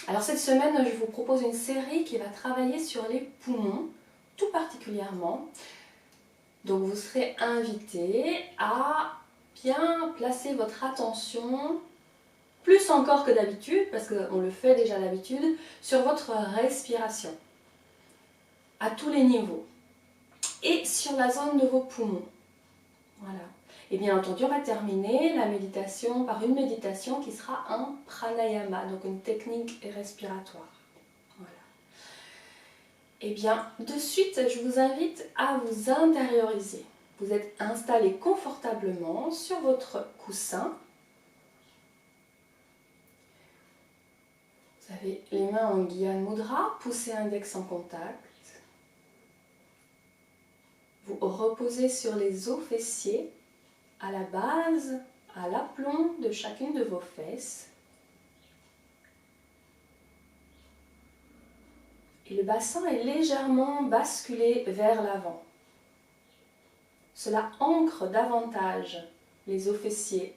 Alors cette semaine, je vous propose une série qui va travailler sur les poumons, tout particulièrement. Donc vous serez invité à bien placer votre attention, plus encore que d'habitude, parce qu'on le fait déjà d'habitude, sur votre respiration, à tous les niveaux, et sur la zone de vos poumons. Voilà. Et bien entendu, on va terminer la méditation par une méditation qui sera un pranayama, donc une technique respiratoire. Voilà. Et bien, de suite, je vous invite à vous intérioriser. Vous êtes installé confortablement sur votre coussin. Vous avez les mains en Gyan Mudra, poussez index en contact. Vous reposez sur les os fessiers à la base, à l'aplomb de chacune de vos fesses. Et le bassin est légèrement basculé vers l'avant. Cela ancre davantage les os fessiers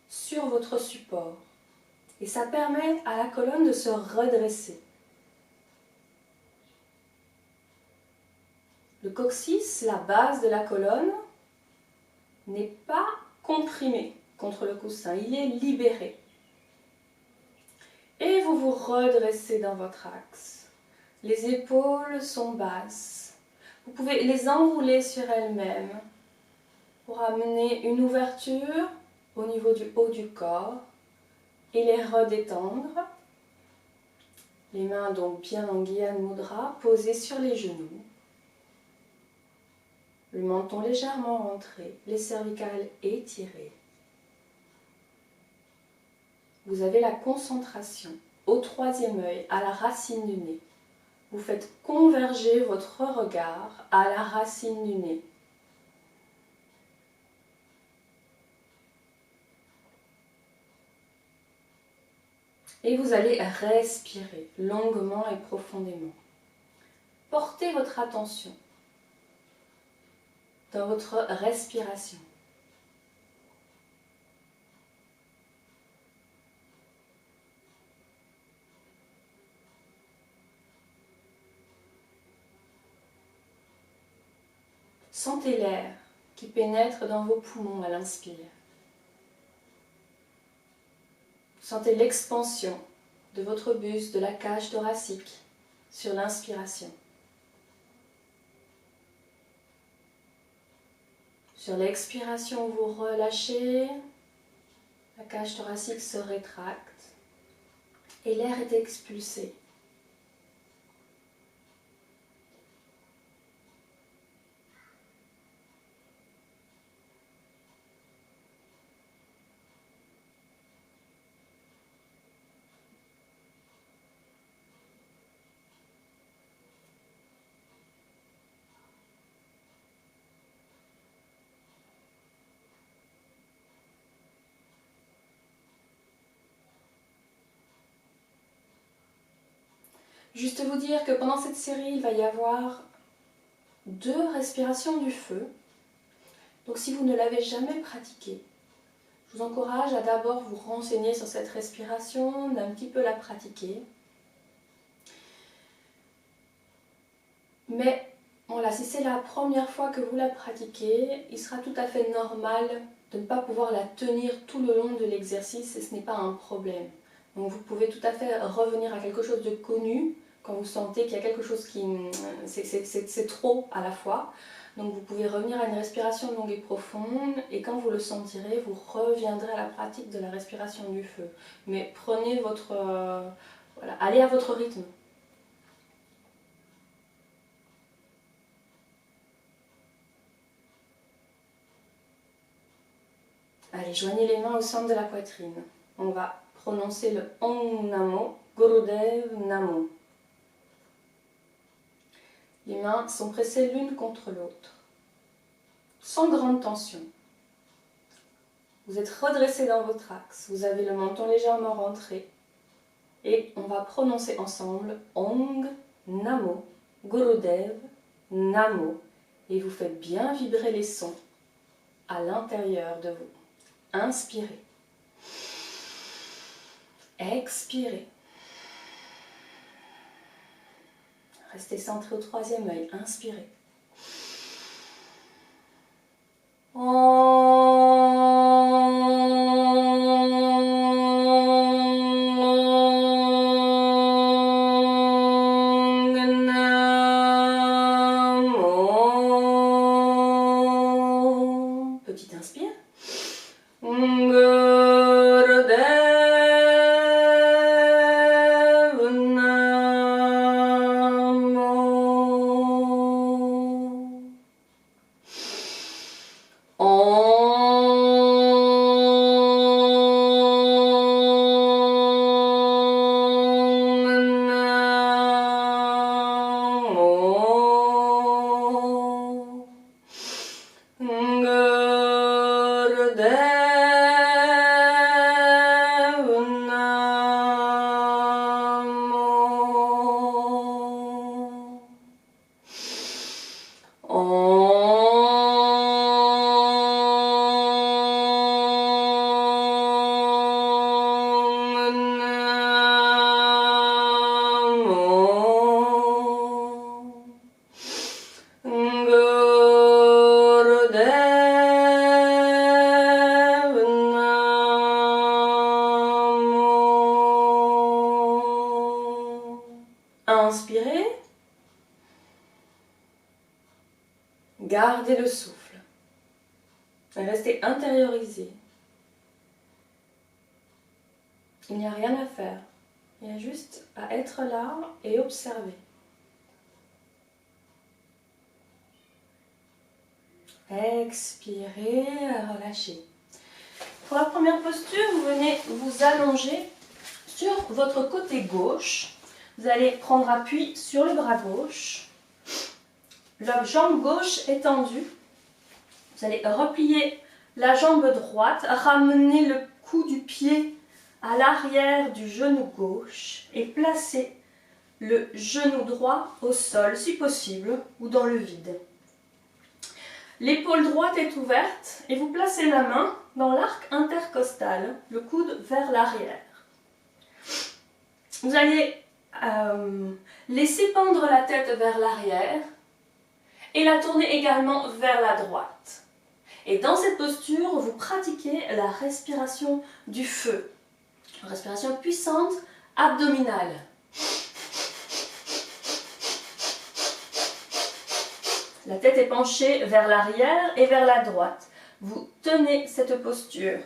sur votre support. Et ça permet à la colonne de se redresser. Le coccyx, la base de la colonne, n'est pas comprimé contre le coussin, il est libéré. Et vous vous redressez dans votre axe. Les épaules sont basses. Vous pouvez les enrouler sur elles-mêmes pour amener une ouverture au niveau du haut du corps et les redétendre. Les mains donc bien en Gyan Mudra, posées sur les genoux. Le menton légèrement rentré, les cervicales étirées. Vous avez la concentration au troisième œil, à la racine du nez. Vous faites converger votre regard à la racine du nez. Et vous allez respirer longuement et profondément. Portez votre attention dans votre respiration. Sentez l'air qui pénètre dans vos poumons à l'inspire. Sentez l'expansion de votre buste, de la cage thoracique sur l'inspiration. Sur l'expiration, vous relâchez, la cage thoracique se rétracte et l'air est expulsé. Juste vous dire que pendant cette série, il va y avoir 2 respirations du feu. Donc si vous ne l'avez jamais pratiqué, je vous encourage à d'abord vous renseigner sur cette respiration, d'un petit peu la pratiquer. Mais voilà, si c'est la première fois que vous la pratiquez, il sera tout à fait normal de ne pas pouvoir la tenir tout le long de l'exercice et ce n'est pas un problème. Donc vous pouvez tout à fait revenir à quelque chose de connu quand vous sentez qu'il y a quelque chose qui... c'est trop à la fois. Donc vous pouvez revenir à une respiration longue et profonde et quand vous le sentirez, vous reviendrez à la pratique de la respiration du feu. Mais prenez votre... voilà, allez à votre rythme. Allez, joignez les mains au centre de la poitrine. On va prononcer le Om Namo, Gurudev Namo. Les mains sont pressées l'une contre l'autre, sans grande tension. Vous êtes redressé dans votre axe, vous avez le menton légèrement rentré. Et on va prononcer ensemble Om Namo, Gurudev Namo. Et vous faites bien vibrer les sons à l'intérieur de vous. Inspirez. Expirez. Restez centré au troisième œil. Inspirez. Petite inspire. Inspirez. Gardez le souffle. Restez intériorisé. Il n'y a rien à faire. Il y a juste à être là et observer. Expirez, relâchez. Pour la première posture, vous venez vous allonger sur votre côté gauche. Vous allez prendre appui sur le bras gauche. La jambe gauche étendue. Vous allez replier la jambe droite, ramener le cou du pied à l'arrière du genou gauche et placer le genou droit au sol, si possible, ou dans le vide. L'épaule droite est ouverte et vous placez la main dans l'arc intercostal, le coude vers l'arrière. Vous allez laisser pendre la tête vers l'arrière et la tourner également vers la droite. Et dans cette posture, vous pratiquez la respiration du feu. Une respiration puissante, abdominale. La tête est penchée vers l'arrière et vers la droite. Vous tenez cette posture.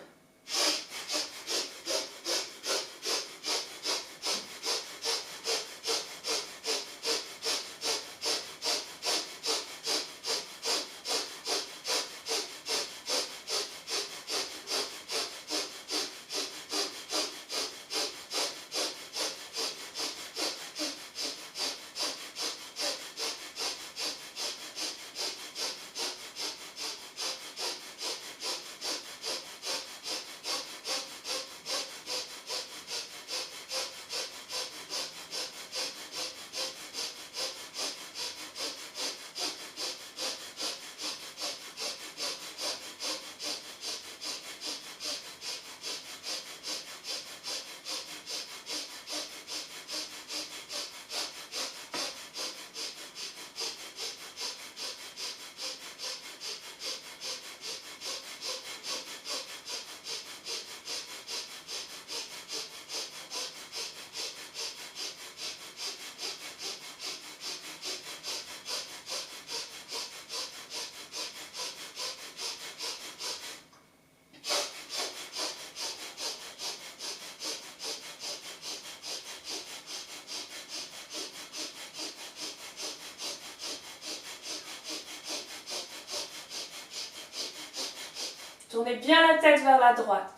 Tournez bien la tête vers la droite.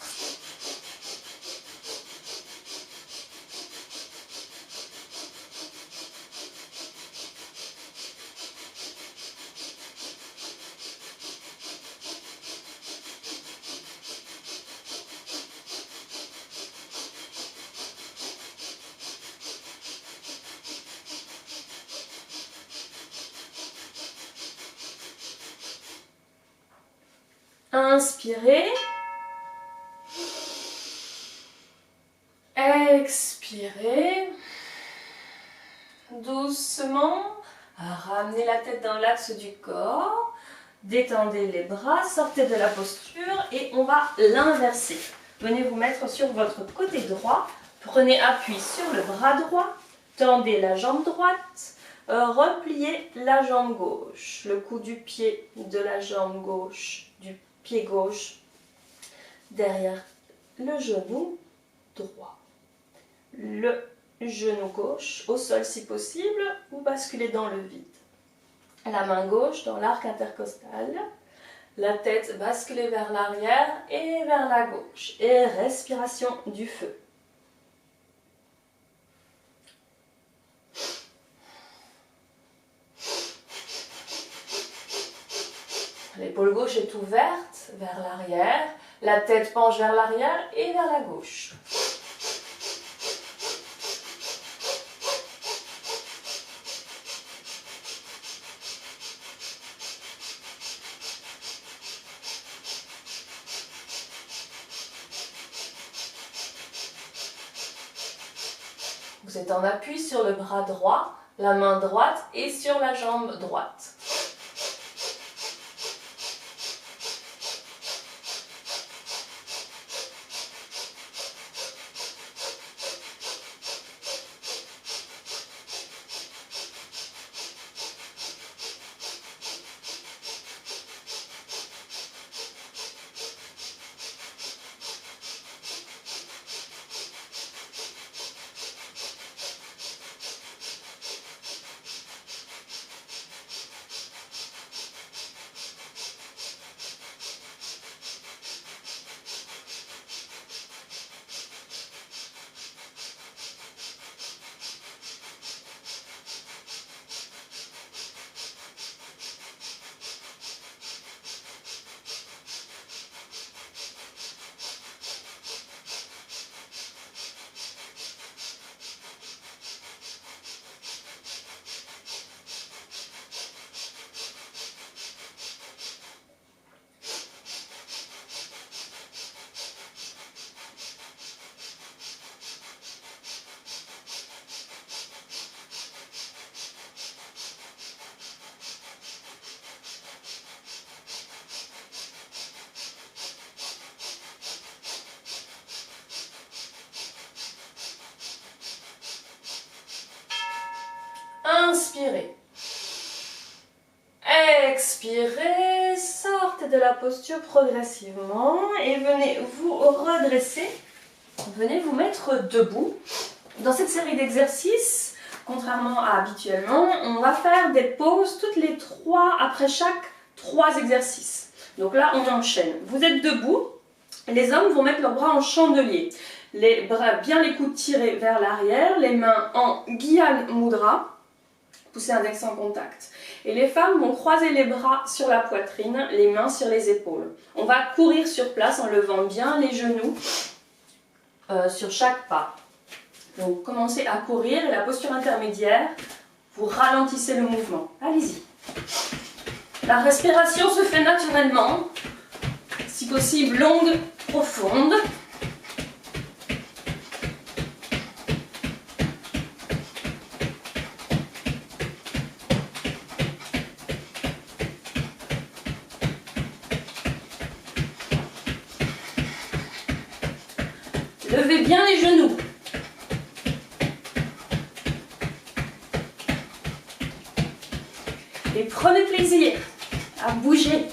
Inspirez. Expirez. doucement, ramenez la tête dans l'axe du corps, détendez les bras, sortez de la posture et on va l'inverser. Venez vous mettre sur votre côté droit, prenez appui sur le bras droit, tendez la jambe droite, repliez la jambe gauche, le cou du pied de la jambe gauche, du pied gauche, derrière le genou droit. Le genou gauche au sol si possible ou basculez dans le vide. La main gauche dans l'arc intercostal. La tête basculée vers l'arrière et vers la gauche. Et respiration du feu. L'épaule gauche est ouverte vers l'arrière. La tête penche vers l'arrière et vers la gauche. Vous êtes en appui sur le bras droit, la main droite et sur la jambe droite. Inspirez. Expirez, sortez de la posture progressivement et venez vous redresser. Venez vous mettre debout. Dans cette série d'exercices, contrairement à habituellement, on va faire des pauses toutes les 3 après chaque 3 exercices. Donc là, on enchaîne. Vous êtes debout. Les hommes vont mettre leurs bras en chandelier. Les bras bien les coudes tirés vers l'arrière, les mains en Gyan Mudra. Poussez index en contact. Et les femmes vont croiser les bras sur la poitrine, les mains sur les épaules. On va courir sur place en levant bien les genoux sur chaque pas. Donc commencez à courir et la posture intermédiaire, vous ralentissez le mouvement. Allez-y. La respiration se fait naturellement, si possible longue, profonde. Levez bien les genoux. Et prenez plaisir à bouger.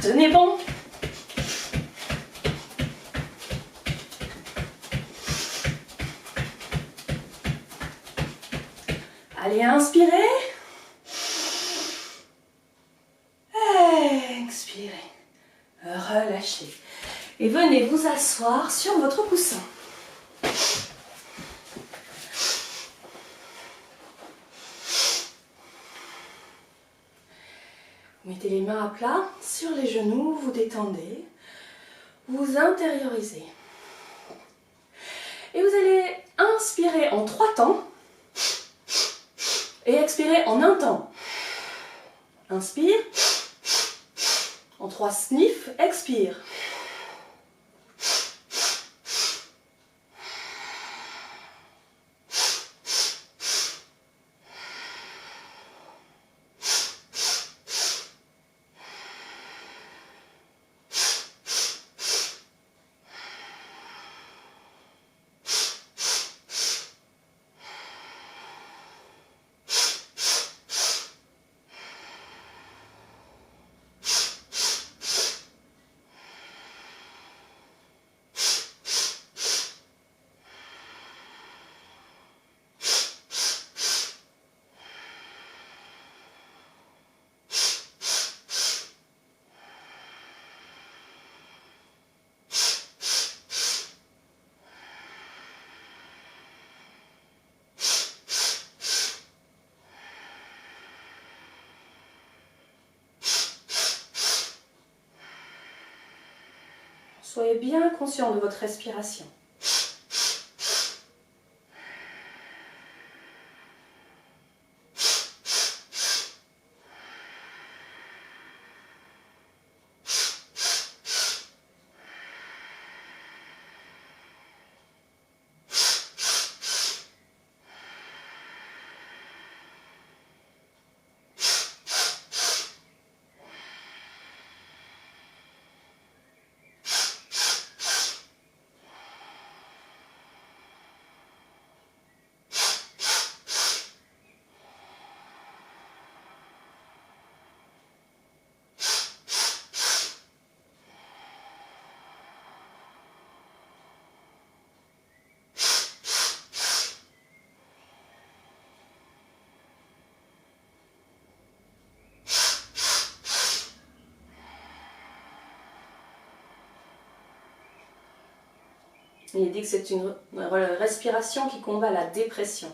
Tenez bon. Allez, inspirez. Expirez. Relâchez. Et venez vous asseoir sur votre coussin. Vous mettez les mains à plat sur les genoux, vous détendez. vous intériorisez. Et vous allez inspirer en 3 temps et expirer en 1 temps. Inspire. En 3 sniffs, expire. Soyez bien conscient de votre respiration. Il est dit que c'est une respiration qui combat la dépression.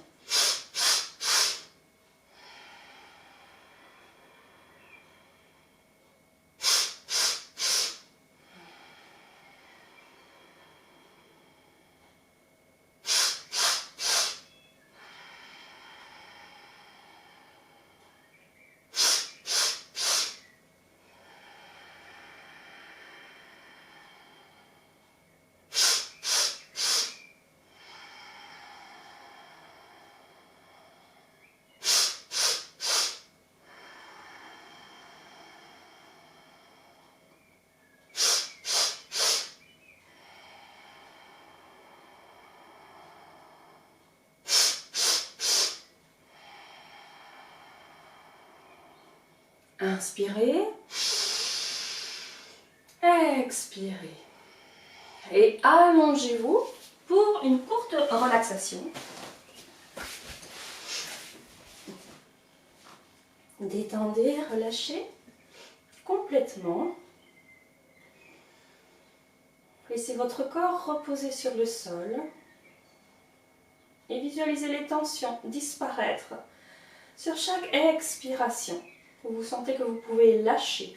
Inspirez, expirez et allongez-vous pour une courte relaxation. Détendez, relâchez complètement. Laissez votre corps reposer sur le sol et visualisez les tensions disparaître sur chaque expiration. Vous sentez que vous pouvez lâcher.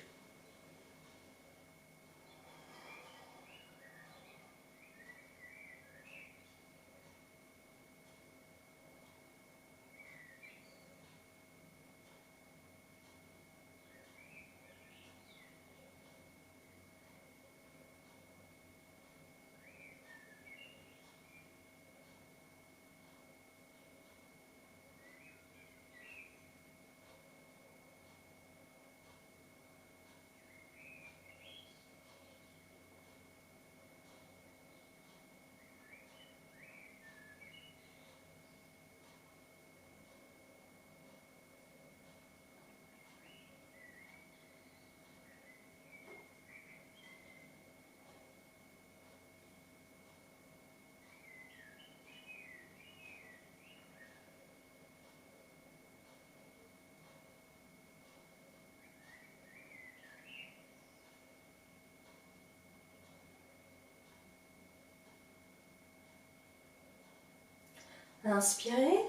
Inspirez,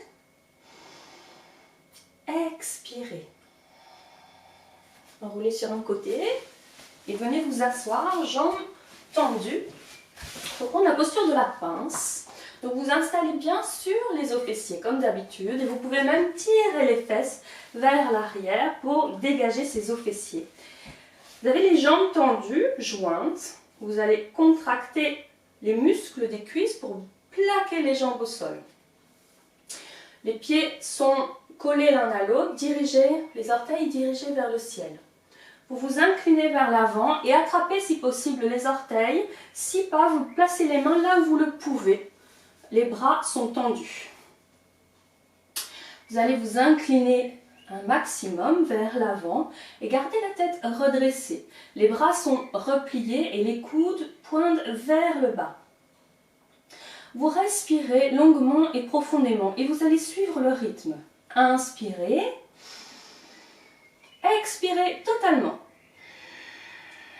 expirez. Enroulez sur un côté et venez vous asseoir, jambes tendus. Donc on a la posture de la pince. Donc vous installez bien sur les os fessiers comme d'habitude et vous pouvez même tirer les fesses vers l'arrière pour dégager ces os fessiers. Vous avez les jambes tendues, jointes. Vous allez contracter les muscles des cuisses pour plaquer les jambes au sol. Les pieds sont collés l'un à l'autre, les orteils dirigés vers le ciel. Vous vous inclinez vers l'avant et attrapez si possible les orteils. Si pas, vous placez les mains là où vous le pouvez. Les bras sont tendus. Vous allez vous incliner un maximum vers l'avant et gardez la tête redressée. Les bras sont repliés et les coudes pointent vers le bas. Vous respirez longuement et profondément et vous allez suivre le rythme. Inspirez, expirez totalement.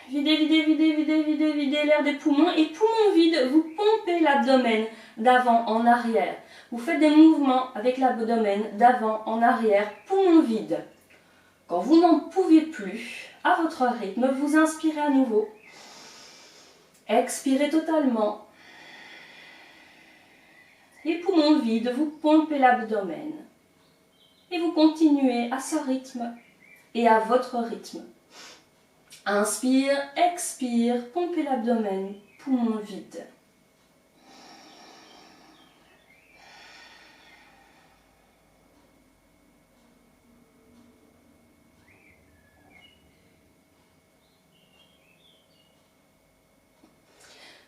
Videz, videz, videz, videz, videz, videz l'air des poumons et poumons vides, vous pompez l'abdomen d'avant en arrière. Vous faites des mouvements avec l'abdomen d'avant en arrière, poumons vides. Quand vous n'en pouvez plus, à votre rythme, vous inspirez à nouveau. Expirez totalement. Les poumons vides, vous pompez l'abdomen. Et vous continuez à ce rythme et à votre rythme. Inspire, expire, pompez l'abdomen, poumons vides.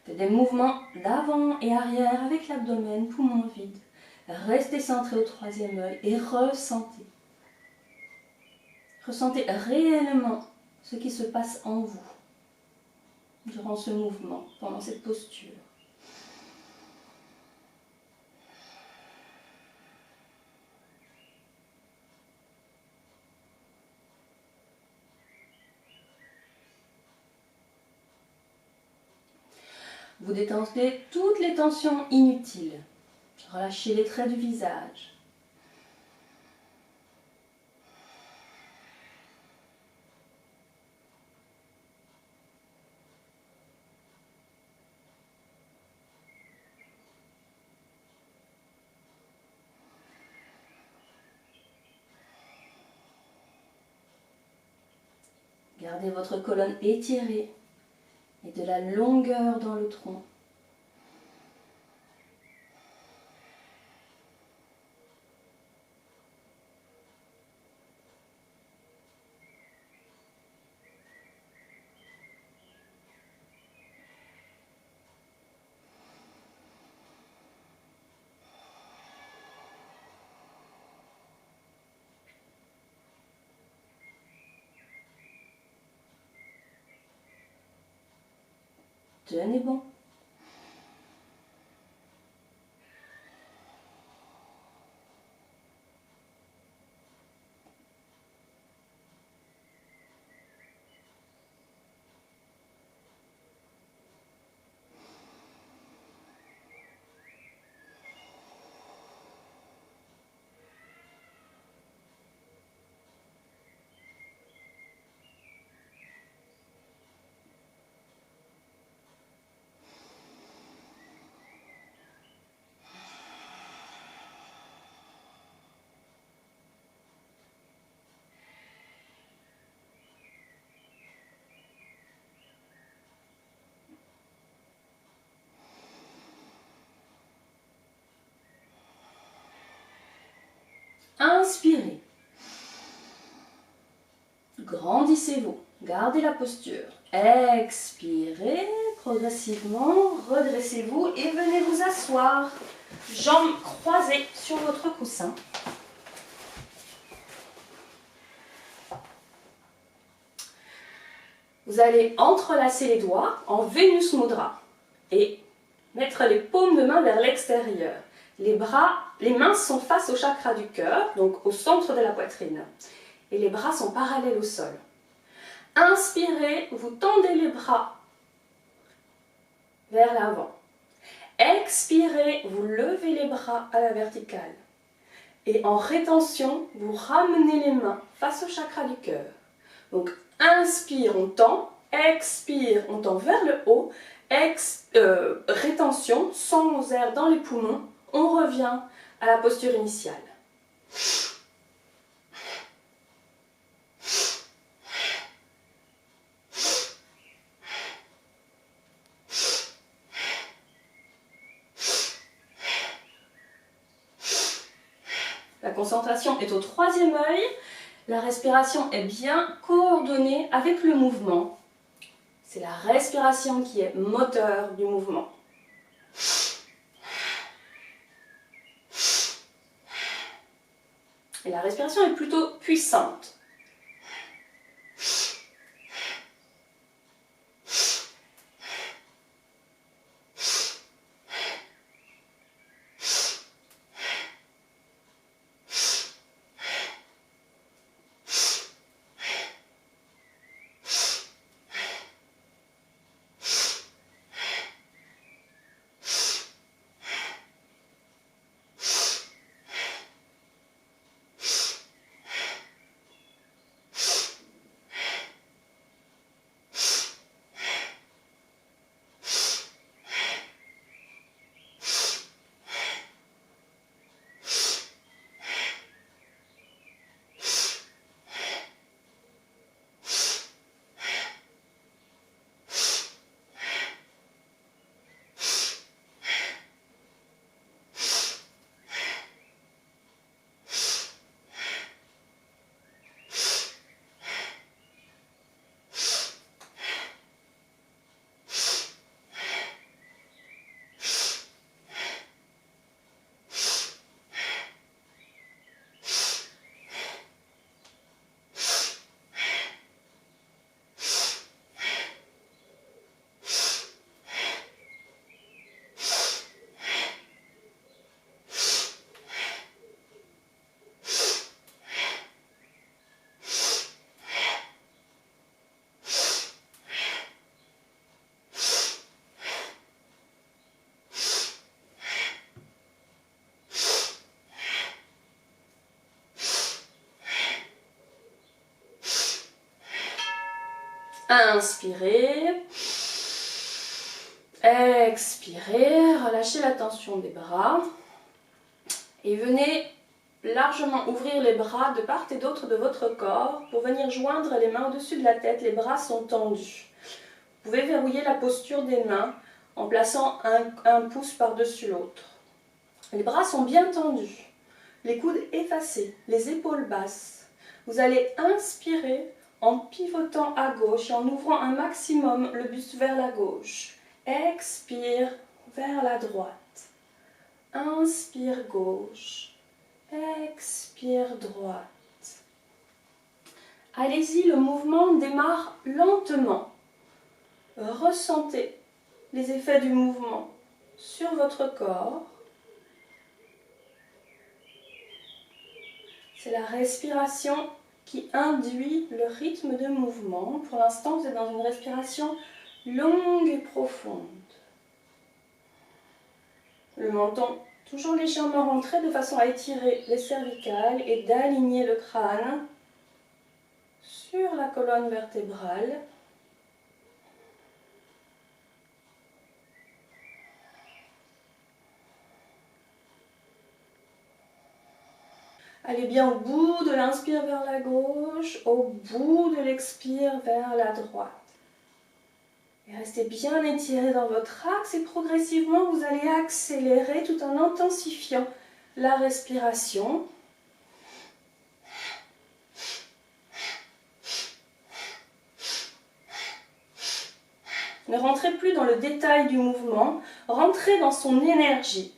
Faites des mouvements d'avant et arrière avec l'abdomen, poumons vides. Restez centré au troisième œil et ressentez. Ressentez réellement ce qui se passe en vous durant ce mouvement, pendant cette posture. Vous détendez toutes les tensions inutiles. Relâchez les traits du visage. Gardez votre colonne étirée et de la longueur dans le tronc. Tenez bon. Inspirez. Grandissez-vous. Gardez la posture. Expirez progressivement. Redressez-vous et venez vous asseoir. Jambes croisées sur votre coussin. Vous allez entrelacer les doigts en Venus Mudra et mettre les paumes de main vers l'extérieur. Les mains sont face au chakra du cœur, donc au centre de la poitrine. Et les bras sont parallèles au sol. Inspirez, vous tendez les bras vers l'avant. Expirez, vous levez les bras à la verticale. Et en rétention, vous ramenez les mains face au chakra du cœur. Donc inspire, on tend. Expire, on tend vers le haut. Rétention, sans air dans les poumons, on revient à la posture initiale. La concentration est au troisième œil. La respiration est bien coordonnée avec le mouvement. C'est la respiration qui est moteur du mouvement. Et la respiration est plutôt puissante. Inspirez, expirez, relâchez la tension des bras et venez largement ouvrir les bras de part et d'autre de votre corps pour venir joindre les mains au-dessus de la tête. Les bras sont tendus. Vous pouvez verrouiller la posture des mains en plaçant un pouce par-dessus l'autre. Les bras sont bien tendus, les coudes effacés, les épaules basses. Vous allez inspirer en pivotant à gauche et en ouvrant un maximum le buste vers la gauche. Expire vers la droite. Inspire gauche. Expire droite. Allez-y, le mouvement démarre lentement. Ressentez les effets du mouvement sur votre corps. C'est la respiration qui induit le rythme de mouvement. Pour l'instant, vous êtes dans une respiration longue et profonde. Le menton toujours légèrement rentré de façon à étirer les cervicales et d'aligner le crâne sur la colonne vertébrale. Allez bien au bout de l'inspire vers la gauche, au bout de l'expire vers la droite. Et restez bien étiré dans votre axe et progressivement vous allez accélérer tout en intensifiant la respiration. Ne rentrez plus dans le détail du mouvement, rentrez dans son énergie.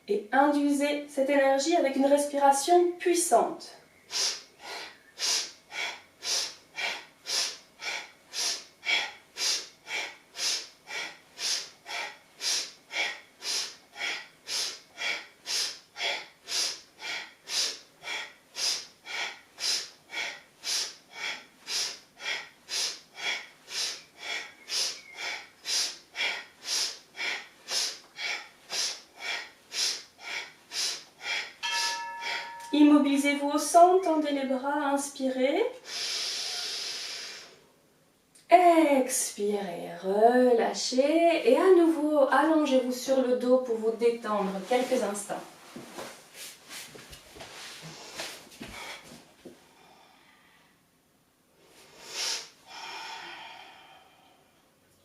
Et induisez cette énergie avec une respiration puissante. Immobilisez-vous au centre, tendez les bras, inspirez. Expirez. Expirez, relâchez et à nouveau allongez-vous sur le dos pour vous détendre quelques instants.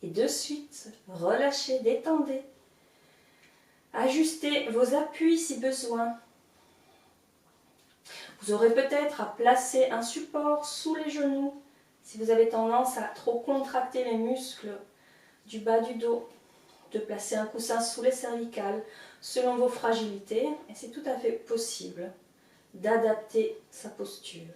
Et de suite, relâchez, détendez. Ajustez vos appuis si besoin. Vous aurez peut-être à placer un support sous les genoux si vous avez tendance à trop contracter les muscles du bas du dos, de placer un coussin sous les cervicales selon vos fragilités. Et c'est tout à fait possible d'adapter sa posture.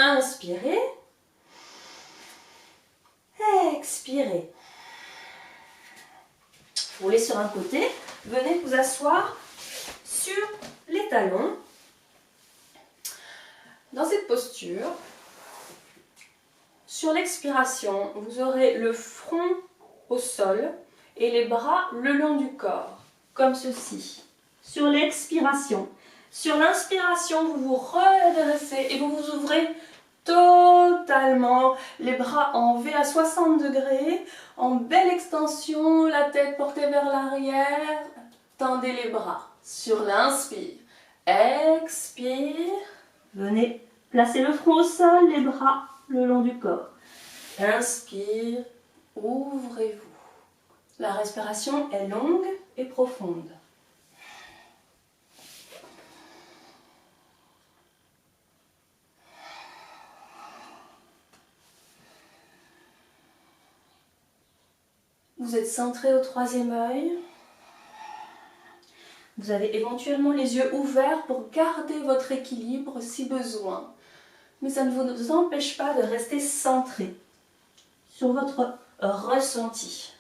Inspirez. Expirez. Roulez sur un côté. Venez vous asseoir sur les talons. Dans cette posture, sur l'expiration, vous aurez le front au sol et les bras le long du corps, comme ceci. Sur l'expiration. Sur l'inspiration, vous vous redressez et vous vous ouvrez totalement, les bras en V à 60 degrés, en belle extension, la tête portée vers l'arrière, tendez les bras. Sur l'inspire, expire, venez placer le front au sol, les bras le long du corps. Inspire, ouvrez-vous. La respiration est longue et profonde. Vous êtes centré au troisième œil. Vous avez éventuellement les yeux ouverts pour garder votre équilibre si besoin. Mais ça ne vous empêche pas de rester centré sur votre ressenti.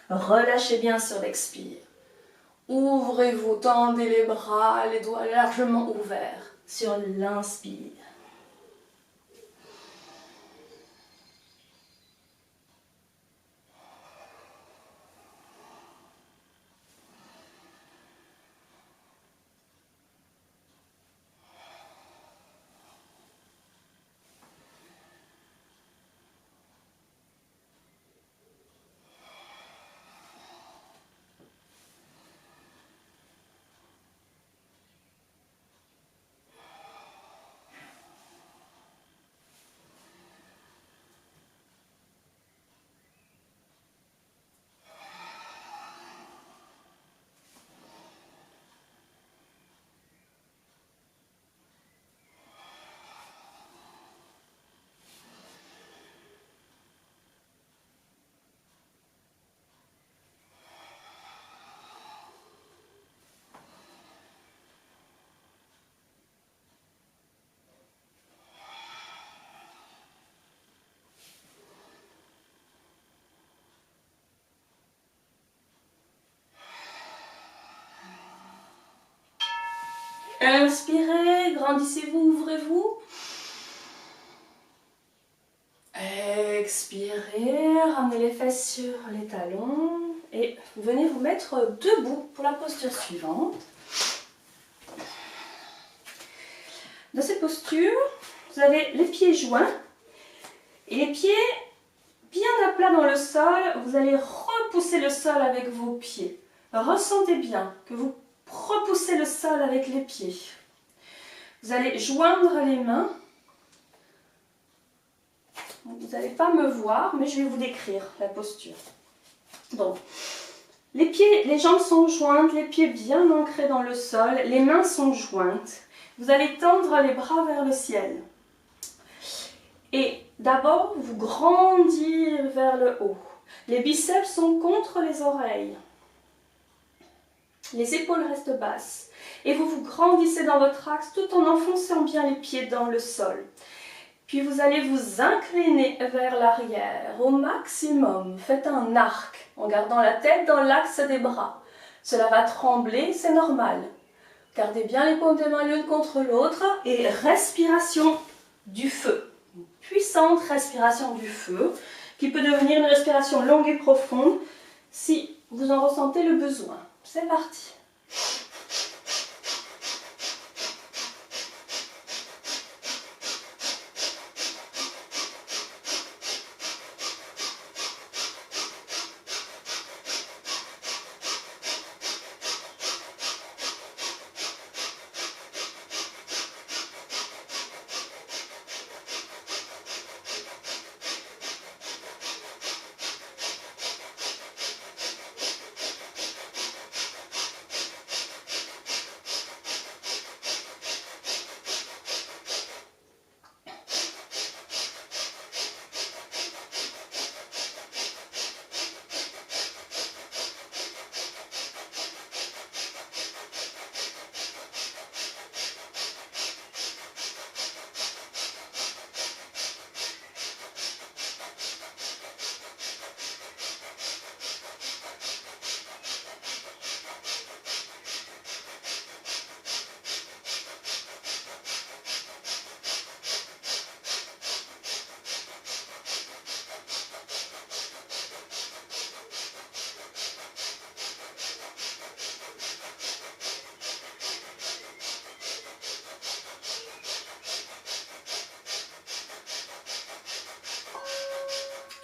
Relâchez bien sur l'expire. Ouvrez-vous, tendez les bras, les doigts largement ouverts sur l'inspire. Inspirez, grandissez-vous, ouvrez-vous. Expirez, ramenez les fesses sur les talons et venez vous mettre debout pour la posture suivante. Dans cette posture, vous avez les pieds joints et les pieds bien à plat dans le sol. Vous allez repousser le sol avec vos pieds. Ressentez bien que vous repoussez le sol avec les pieds. Vous allez joindre les mains. Vous n'allez pas me voir, mais je vais vous décrire la posture. Donc, les jambes sont jointes, les pieds bien ancrés dans le sol, les mains sont jointes. Vous allez tendre les bras vers le ciel. Et d'abord, vous grandir vers le haut. Les biceps sont contre les oreilles. Les épaules restent basses. Et vous vous grandissez dans votre axe tout en enfonçant bien les pieds dans le sol. Puis vous allez vous incliner vers l'arrière au maximum. Faites un arc en gardant la tête dans l'axe des bras. Cela va trembler, c'est normal. Gardez bien les paumes des mains l'une contre l'autre et respiration du feu. Une puissante respiration du feu qui peut devenir une respiration longue et profonde si vous en ressentez le besoin. C'est parti.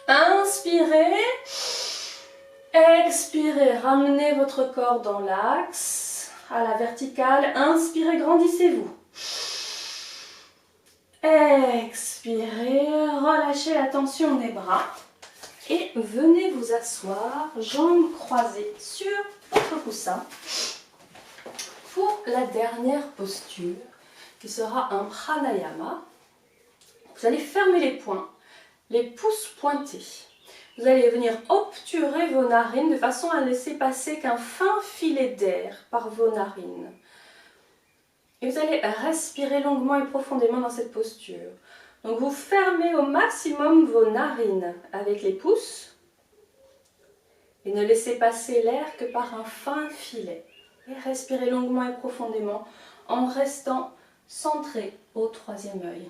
Inspirez, expirez, ramenez votre corps dans l'axe, à la verticale. Inspirez, grandissez-vous. Expirez, relâchez la tension des bras et venez vous asseoir, jambes croisées sur votre coussin pour la dernière posture qui sera un pranayama. Vous allez fermer les poings, les pouces pointés. Vous allez venir obturer vos narines de façon à ne laisser passer qu'un fin filet d'air par vos narines. Et vous allez respirer longuement et profondément dans cette posture. Donc vous fermez au maximum vos narines avec les pouces et ne laissez passer l'air que par un fin filet. Et respirez longuement et profondément en restant centré au troisième œil.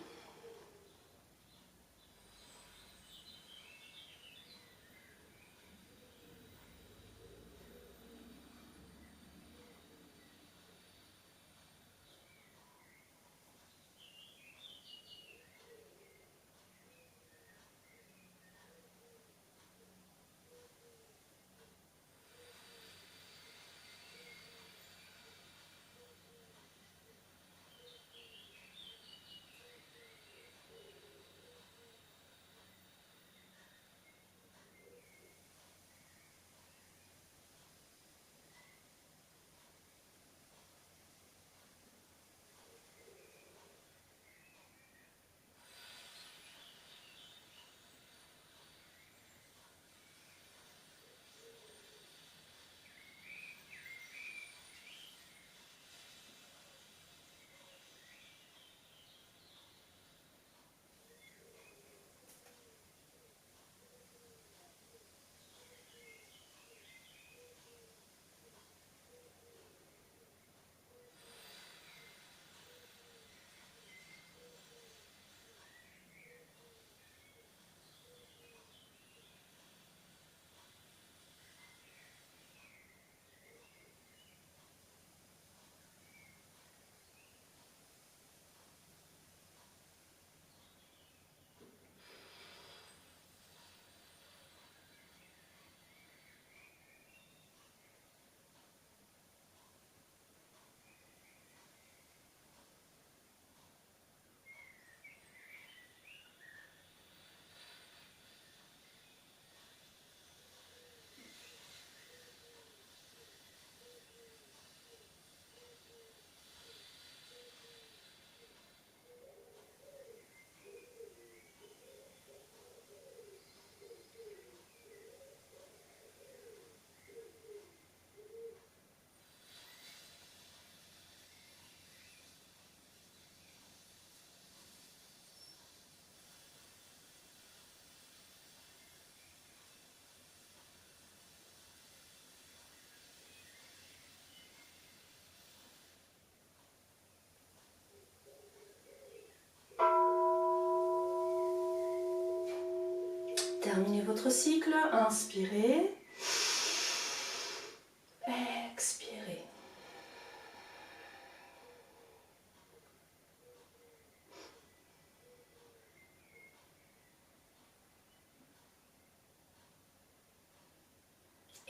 Terminez votre cycle, inspirez, expirez.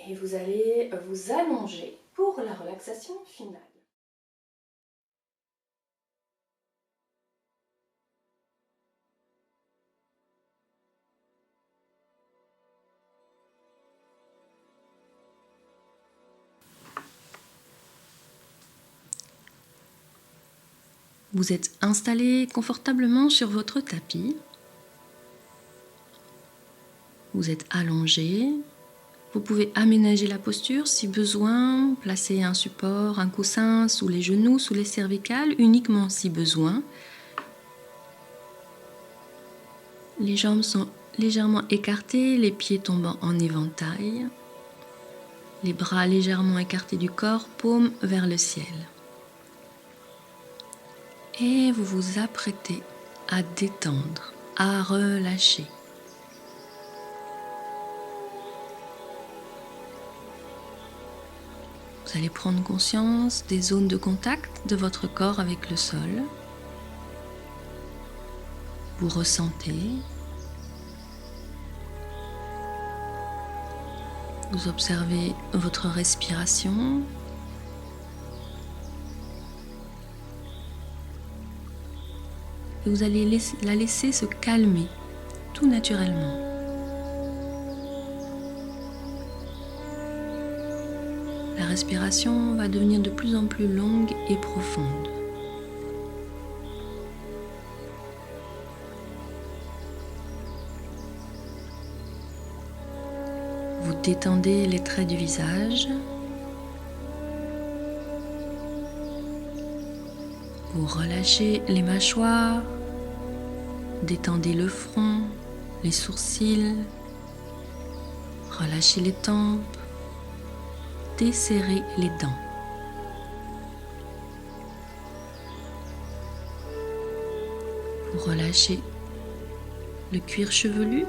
Et vous allez vous allonger pour la relaxation finale. Vous êtes installé confortablement sur votre tapis. Vous êtes allongé. Vous pouvez aménager la posture si besoin, placer un support, un coussin sous les genoux, sous les cervicales, uniquement si besoin. Les jambes sont légèrement écartées, les pieds tombant en éventail. Les bras légèrement écartés du corps, paumes vers le ciel. Et vous vous apprêtez à détendre, à relâcher. Vous allez prendre conscience des zones de contact de votre corps avec le sol. Vous ressentez. Vous observez votre respiration. Et vous allez la laisser se calmer tout naturellement. La respiration va devenir de plus en plus longue et profonde. Vous détendez les traits du visage. Vous relâchez les mâchoires, détendez le front, les sourcils, relâchez les tempes, desserrez les dents. Vous relâchez le cuir chevelu,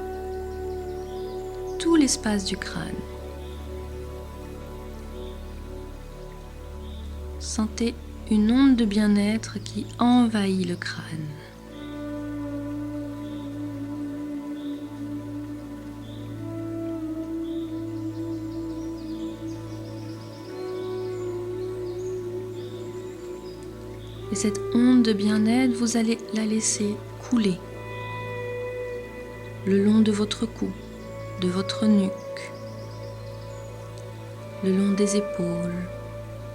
tout l'espace du crâne. Sentez une onde de bien-être qui envahit le crâne. Et cette onde de bien-être, vous allez la laisser couler le long de votre cou, de votre nuque, le long des épaules,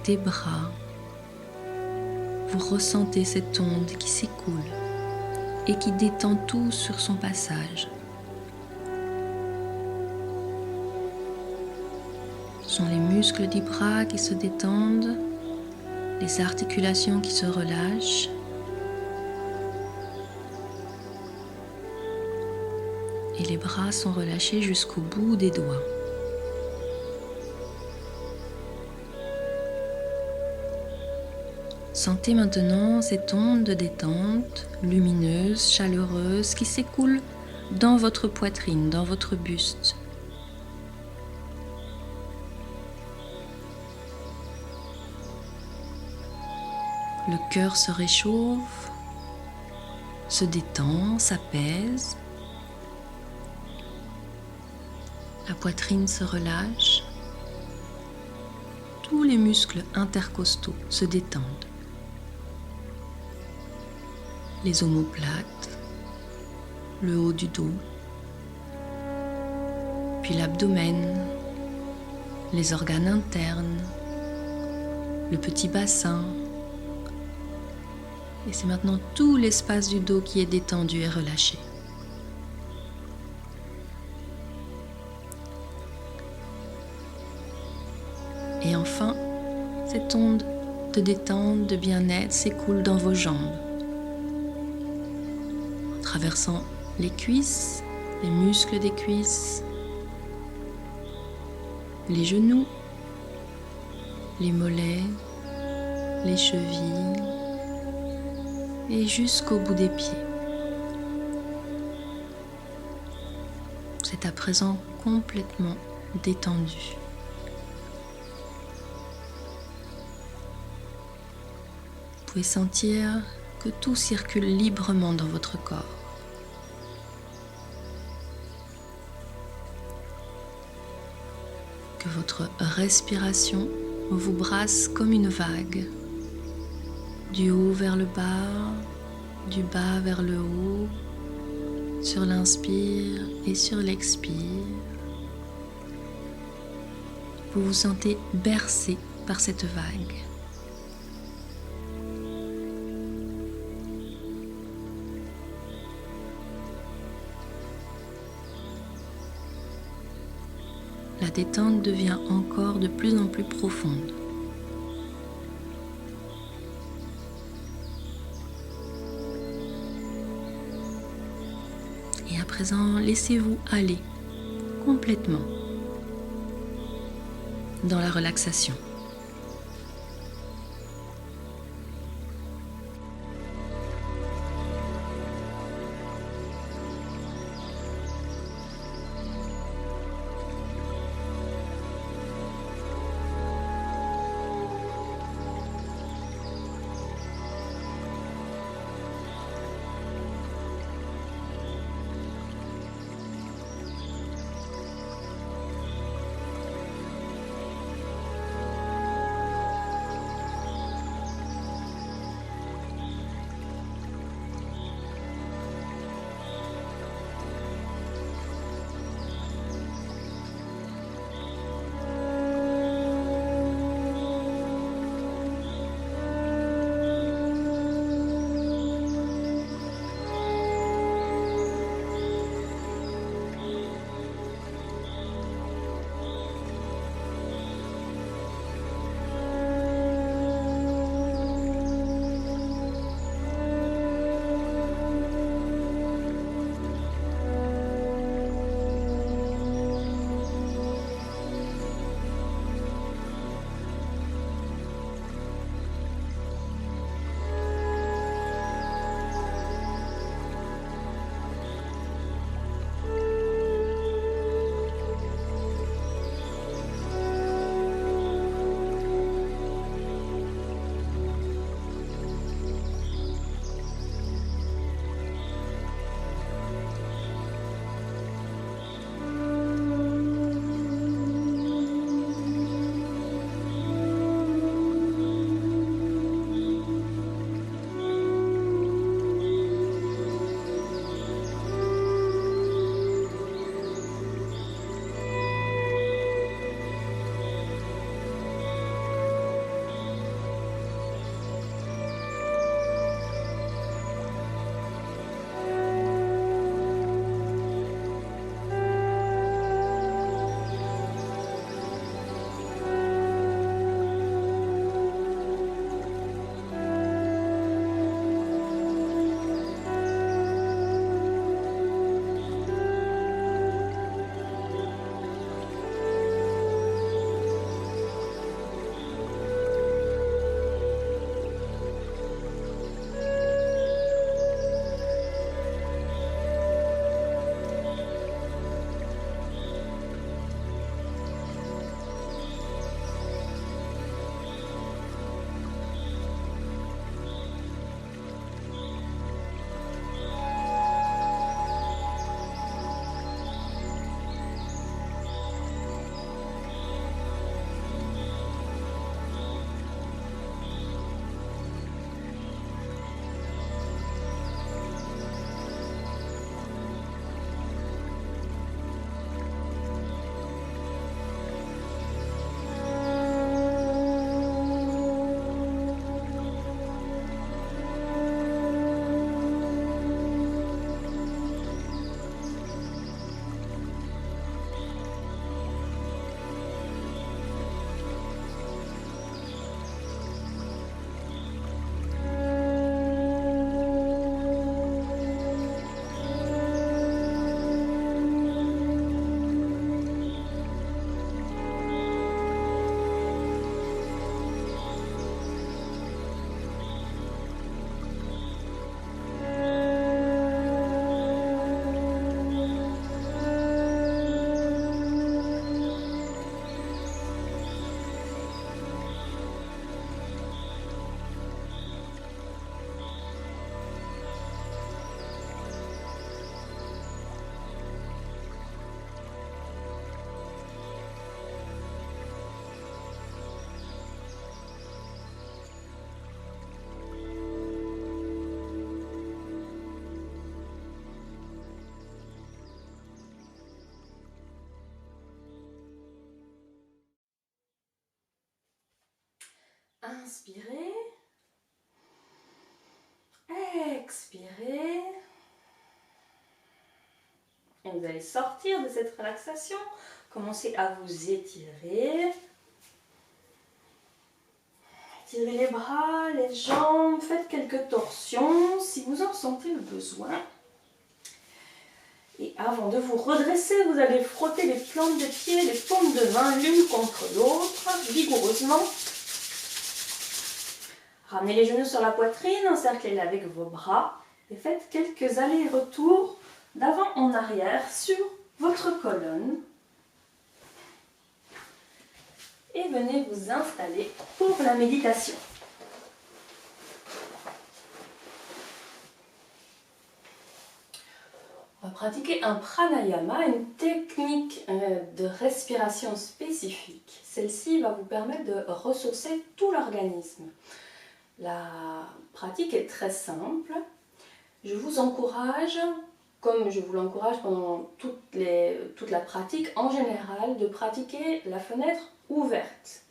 des bras. Vous ressentez cette onde qui s'écoule et qui détend tout sur son passage. Ce sont les muscles du bras qui se détendent, les articulations qui se relâchent. Et les bras sont relâchés jusqu'au bout des doigts. Sentez maintenant cette onde de détente, lumineuse, chaleureuse, qui s'écoule dans votre poitrine, dans votre buste. Le cœur se réchauffe, se détend, s'apaise. La poitrine se relâche. Tous les muscles intercostaux se détendent. Les omoplates, le haut du dos, puis l'abdomen, les organes internes, le petit bassin. Et c'est maintenant tout l'espace du dos qui est détendu et relâché. Et enfin, cette onde de détente, de bien-être s'écoule dans vos jambes, en traversant les cuisses, les muscles des cuisses, les genoux, les mollets, les chevilles et jusqu'au bout des pieds. Vous êtes à présent complètement détendu. Vous pouvez sentir que tout circule librement dans votre corps. Que votre respiration vous brasse comme une vague, du haut vers le bas, du bas vers le haut, sur l'inspire et sur l'expire. Vous vous sentez bercé par cette vague. La détente devient encore de plus en plus profonde. Et à présent, laissez-vous aller complètement dans la relaxation. Inspirez. Expirez. Et vous allez sortir de cette relaxation. Commencez à vous étirer. Étirez les bras, les jambes. Faites quelques torsions si vous en ressentez le besoin. Et avant de vous redresser, vous allez frotter les plantes des pieds, les paumes de main l'une contre l'autre, vigoureusement. Ramenez les genoux sur la poitrine, encerclez-les avec vos bras et faites quelques allers-retours d'avant en arrière sur votre colonne. Et venez vous installer pour la méditation. On va pratiquer un pranayama, une technique de respiration spécifique. Celle-ci va vous permettre de ressourcer tout l'organisme. La pratique est très simple. Je vous encourage, comme je vous l'encourage pendant toute la pratique en général, de pratiquer la fenêtre ouverte.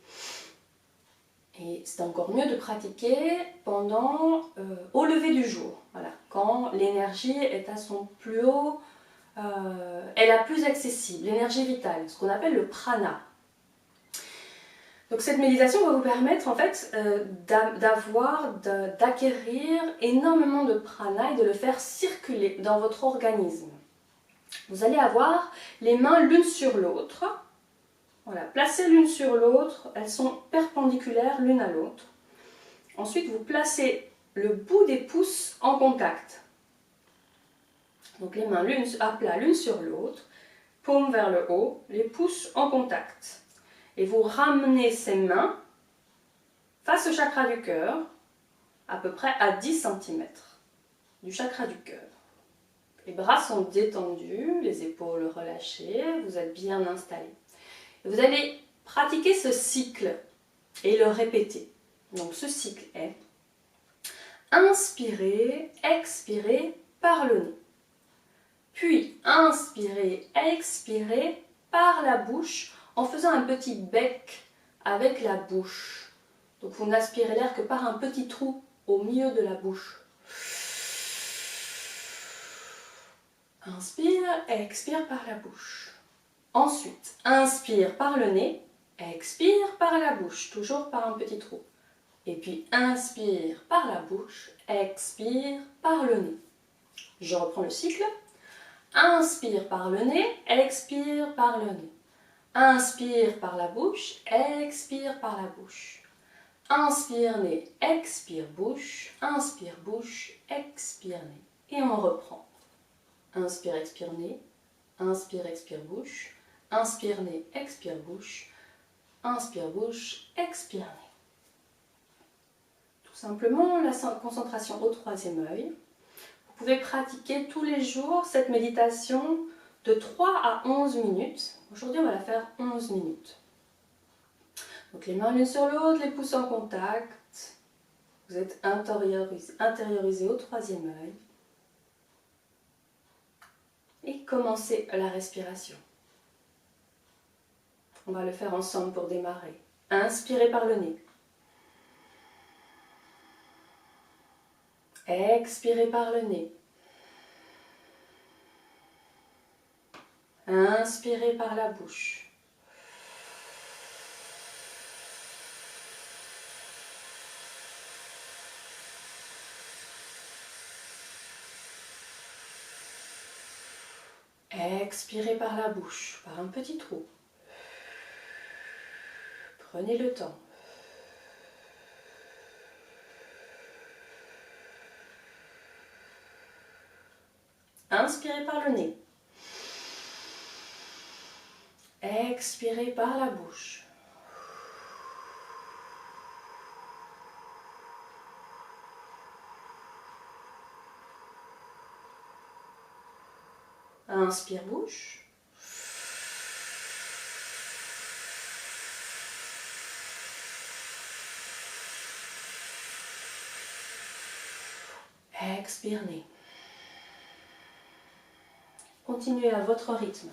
Et c'est encore mieux de pratiquer au lever du jour, voilà, quand l'énergie est à son plus haut, est la plus accessible, l'énergie vitale, ce qu'on appelle le prana. Donc cette méditation va vous permettre en fait d'acquérir énormément de prana et de le faire circuler dans votre organisme. Vous allez avoir les mains l'une sur l'autre. Voilà, placées l'une sur l'autre, elles sont perpendiculaires l'une à l'autre. Ensuite, vous placez le bout des pouces en contact. Donc les mains à plat l'une sur l'autre, paume vers le haut, les pouces en contact. Et vous ramenez ces mains face au chakra du cœur, à peu près à 10 cm du chakra du cœur. Les bras sont détendus, les épaules relâchées, vous êtes bien installés. Vous allez pratiquer ce cycle et le répéter. Donc ce cycle est inspirez, expirez par le nez. Puis inspirez, expirez par la bouche en faisant un petit bec avec la bouche. Donc vous n'aspirez l'air que par un petit trou au milieu de la bouche. Inspire, expire par la bouche. Ensuite, inspire par le nez, expire par la bouche, toujours par un petit trou. Et puis inspire par la bouche, expire par le nez. Je reprends le cycle. Inspire par le nez, expire par le nez. Inspire par la bouche, expire par la bouche. Inspire nez, expire bouche, expire nez. Et on reprend. Inspire, expire nez, inspire, expire bouche, inspire nez, expire bouche, expire nez. Tout simplement la concentration au troisième œil. Vous pouvez pratiquer tous les jours cette méditation de 3 à 11 minutes. Aujourd'hui, on va la faire 11 minutes. Donc les mains l'une sur l'autre, les pouces en contact. Vous êtes intériorisé au troisième œil. Et commencez la respiration. On va le faire ensemble pour démarrer. Inspirez par le nez. Expirez par le nez. Inspirez par la bouche. Expirez par la bouche, par un petit trou. Prenez le temps. Inspirez par le nez. Expirez par la bouche. Inspire bouche. Expire nez. Continuez à votre rythme.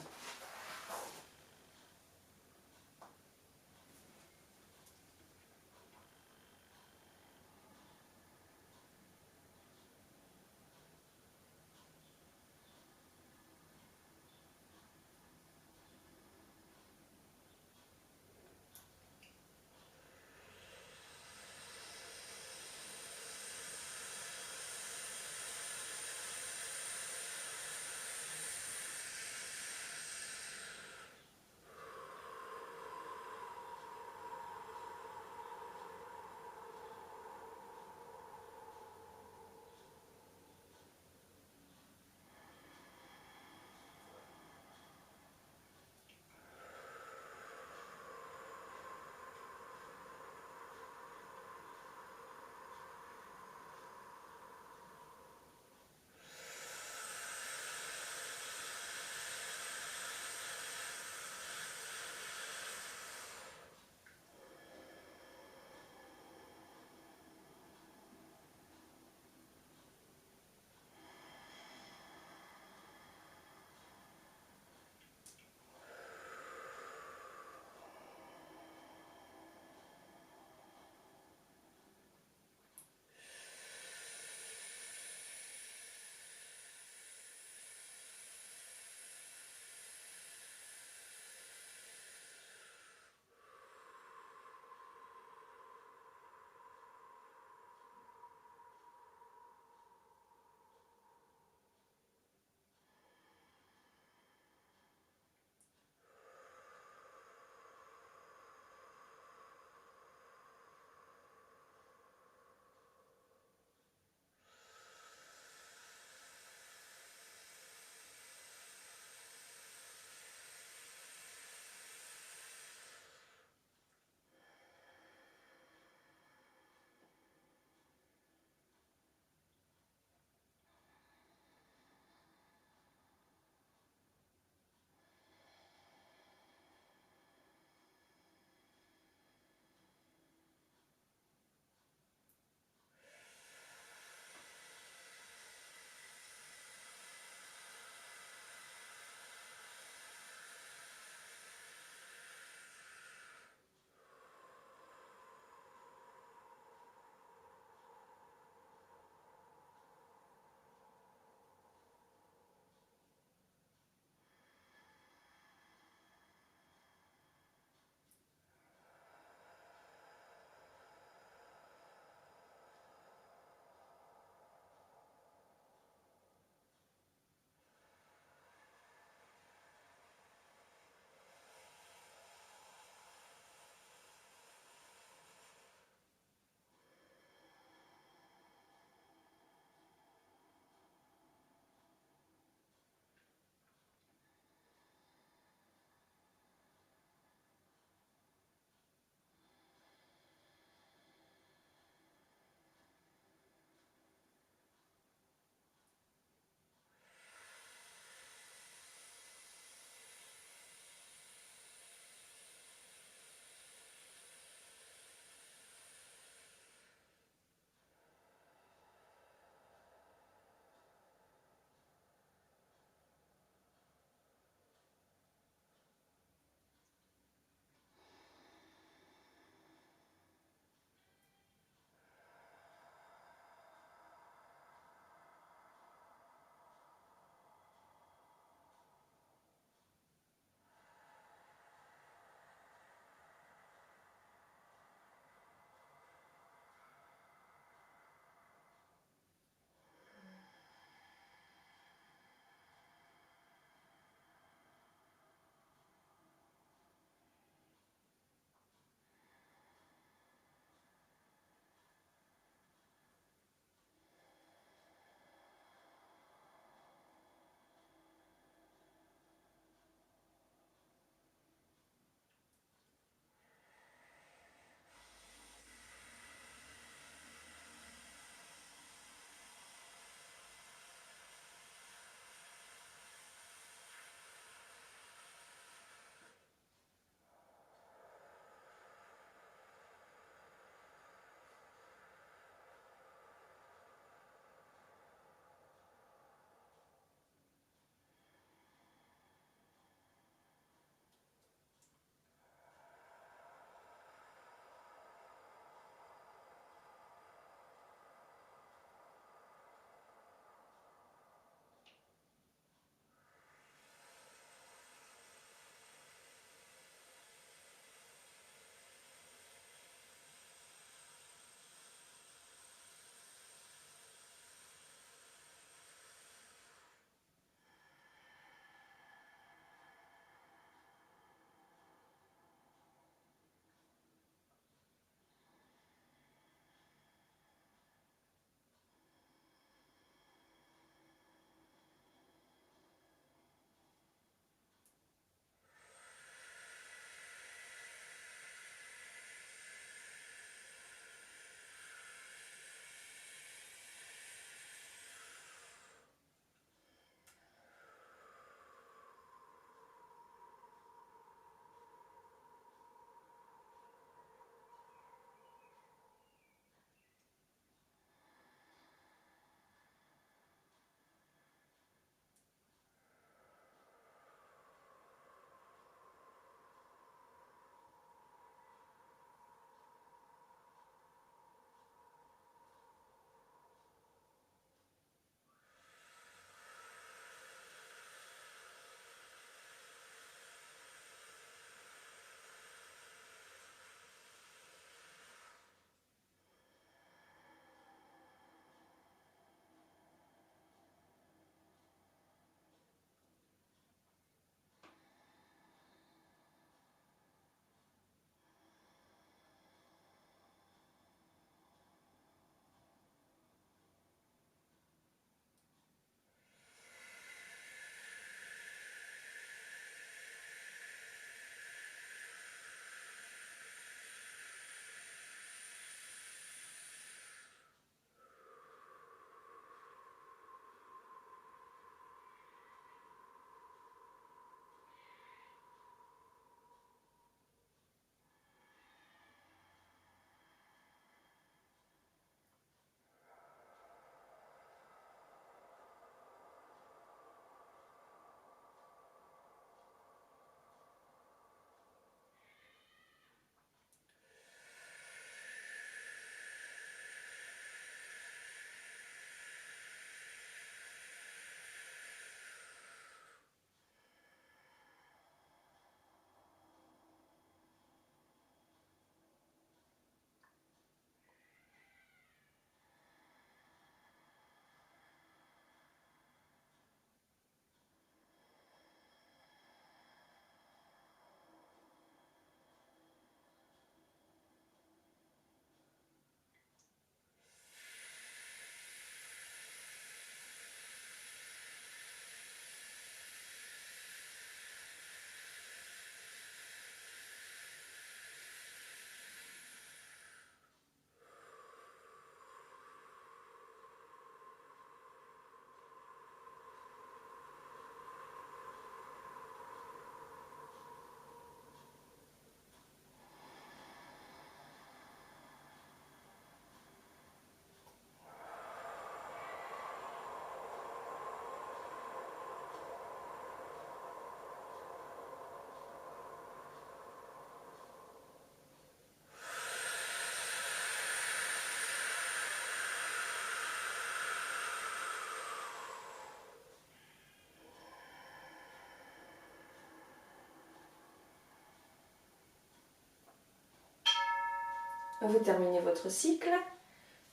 Vous terminez votre cycle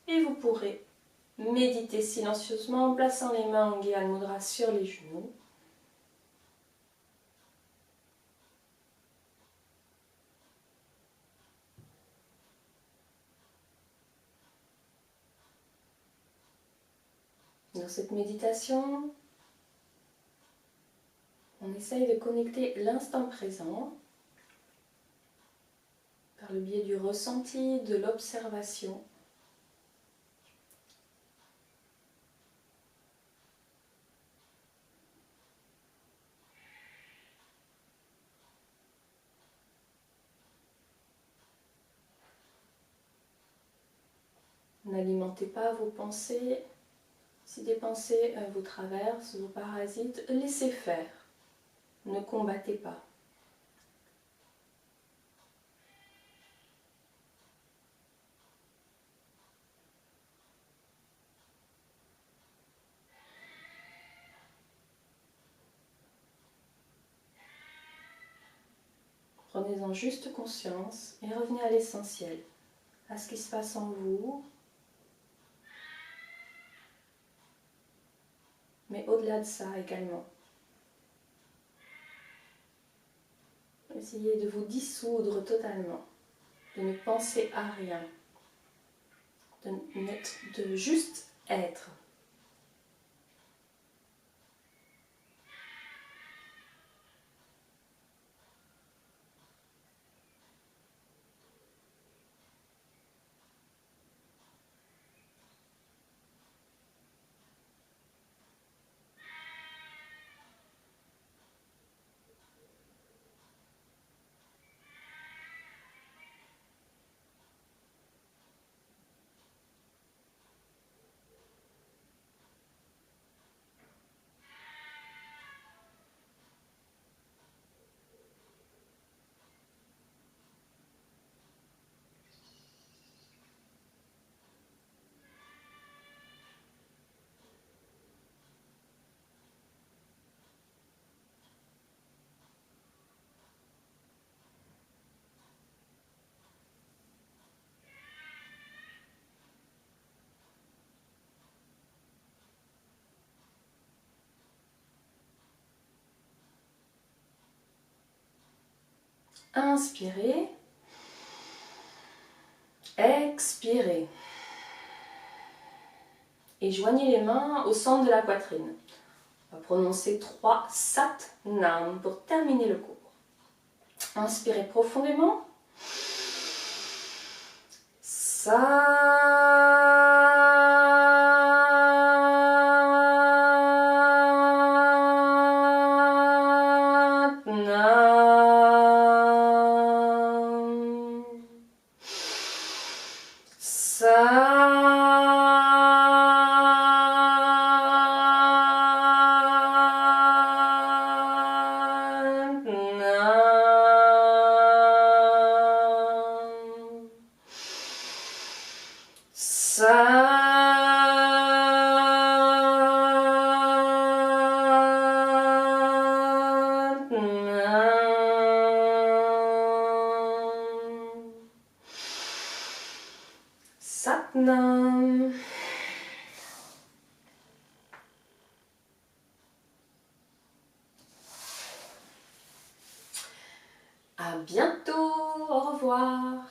et vous pourrez méditer silencieusement en plaçant les mains en Gyan Mudra sur les genoux. Dans cette méditation, on essaye de connecter l'instant présent par le biais du ressenti, de l'observation. N'alimentez pas vos pensées. Si des pensées vous traversent, vous parasitent, laissez faire. Ne combattez pas. Prenez-en juste conscience et revenez à l'essentiel, à ce qui se passe en vous. Mais au-delà de ça également. Essayez de vous dissoudre totalement, de ne penser à rien, de juste être. Inspirez, expirez. Et joignez les mains au centre de la poitrine. On va prononcer 3 Sat Nam pour terminer le cours. Inspirez profondément. Sat Nam. Sat Nam. Sat Nam. Sat Nam. À bientôt, au revoir.